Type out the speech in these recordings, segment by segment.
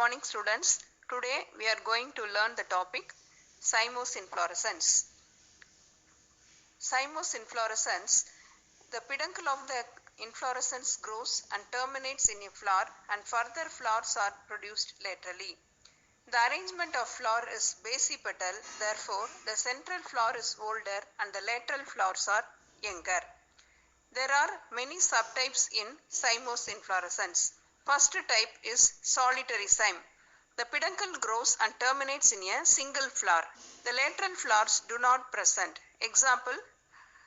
morning students. Today we are going to learn the topic Cymose inflorescence. Cymose inflorescence, the peduncle of the inflorescence grows and terminates in a flower and further flowers are produced laterally. The arrangement of flower is basipetal, therefore the central flower is older and the lateral flowers are younger. There are many subtypes in Cymose inflorescence. First type is solitary cyme. The peduncle grows and terminates in a single flower. The lateral flowers do not present. Example,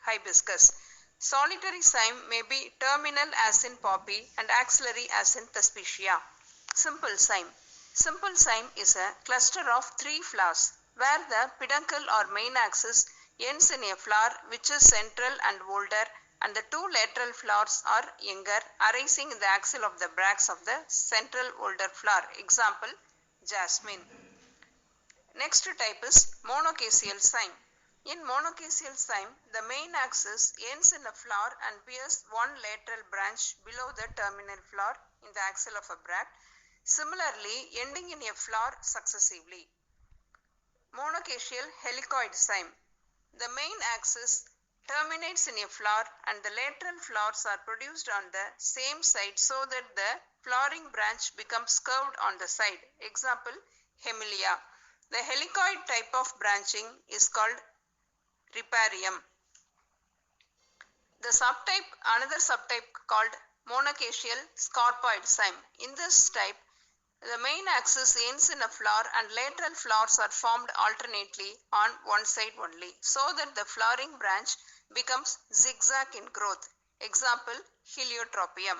hibiscus. Solitary cyme may be terminal as in poppy and axillary as in thespetia. Simple cyme. Simple cyme is a cluster of 3 flowers where the peduncle or main axis ends in a flower which is central and older, and the 2 lateral flowers are younger, arising in the axil of the bracts of the central older flower. Example, jasmine. Next type is monocaseal cyme. In monocaseal cyme, the main axis ends in a flower and bears one lateral branch below the terminal flower in the axil of a bract, similarly ending in a flower successively. Monocaseal helicoid cyme. The main axis terminates in a flower and the lateral flowers are produced on the same side so that the flowering branch becomes curved on the side. Example, hemilia. The helicoid type of branching is called riparium. Another subtype called monocaseal scarpoid cyme. In this type, the main axis ends in a flower and lateral flowers are formed alternately on one side only, so that the flowering branch becomes zigzag in growth. Example, heliotropium.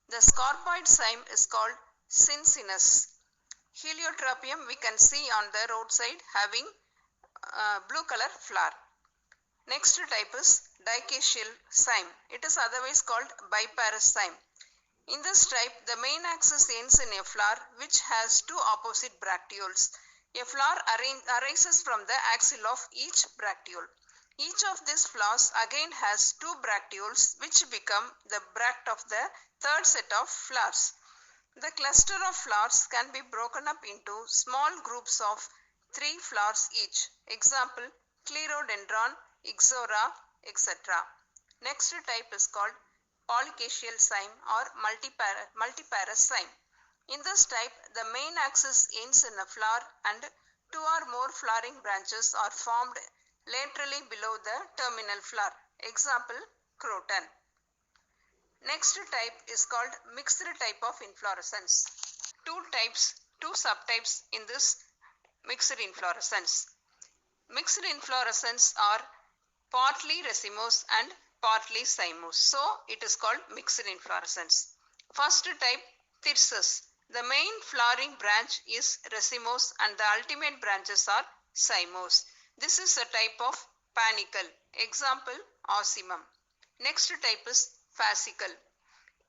The scarpoid cyme is called cincinus. Heliotropium we can see on the roadside having blue color flower. Next type is dicaseal cyme. It is otherwise called biparous cyme. In this type, the main axis ends in a flower which has 2 opposite bracteoles. A flower arises from the axil of each bracteole. Each of these flowers again has 2 bracteoles which become the bract of the third set of flowers. The cluster of flowers can be broken up into small groups of 3 flowers each. Example, clerodendron, ixora, etc. Next type is called polycaseal cyme or multiparous cyme. In this type, the main axis ends in a flower and 2 or more flowering branches are formed laterally below the terminal flower. Example, croton. Next type is called mixed type of inflorescence. Two subtypes in this mixed inflorescence. Mixed inflorescence are partly racemose and partly cymose. So, it is called mixed inflorescence. First type, thyrsus. The main flowering branch is racemose and the ultimate branches are cymose. This is a type of panicle. Example, ocimum. Next type is fascicle.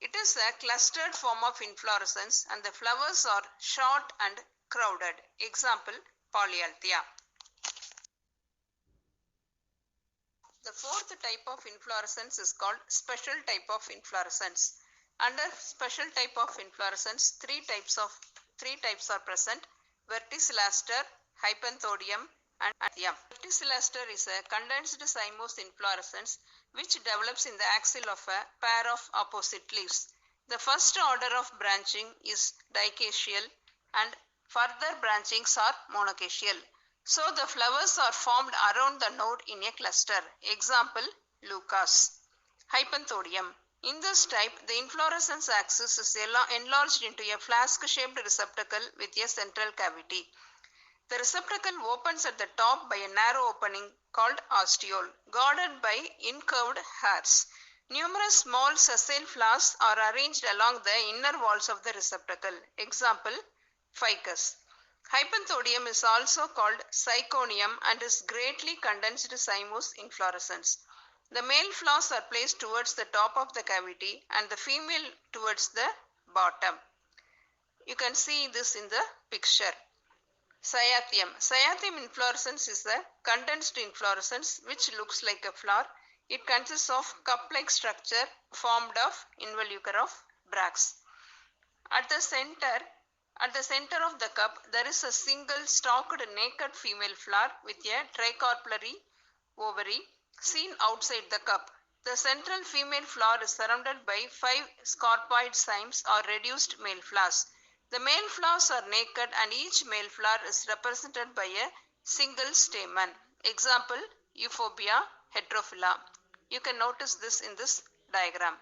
It is a clustered form of inflorescence and the flowers are short and crowded. Example, polyalthia. The fourth type of inflorescence is called special type of inflorescence. Under special type of inflorescence, three types are present: verticillaster, hypanthodium, and anthium. Verticillaster is a condensed cymose inflorescence which develops in the axil of a pair of opposite leaves. The first order of branching is dicaseal and further branchings are monocaseal. So the flowers are formed around the node in a cluster. Example, leucas. Hypanthodium. In this type, the inflorescence axis is enlarged into a flask-shaped receptacle with a central cavity. The receptacle opens at the top by a narrow opening called ostiole, guarded by incurved hairs. Numerous small sessile flowers are arranged along the inner walls of the receptacle. Example, ficus. Hypanthodium is also called syconium and is greatly condensed cymose inflorescence. The male flowers are placed towards the top of the cavity and the female towards the bottom. You can see this in the picture. Cyathium. Cyathium inflorescence is a condensed inflorescence which looks like a flower. It consists of cup-like structure formed of involucre of bracts. At the center, At the center of the cup, there is a single stalked naked female flower with a tricarpellary ovary seen outside the cup. The central female flower is surrounded by 5 scarpoid cymes or reduced male flowers. The male flowers are naked and each male flower is represented by a single stamen. Example, Euphorbia heterophylla. You can notice this in this diagram.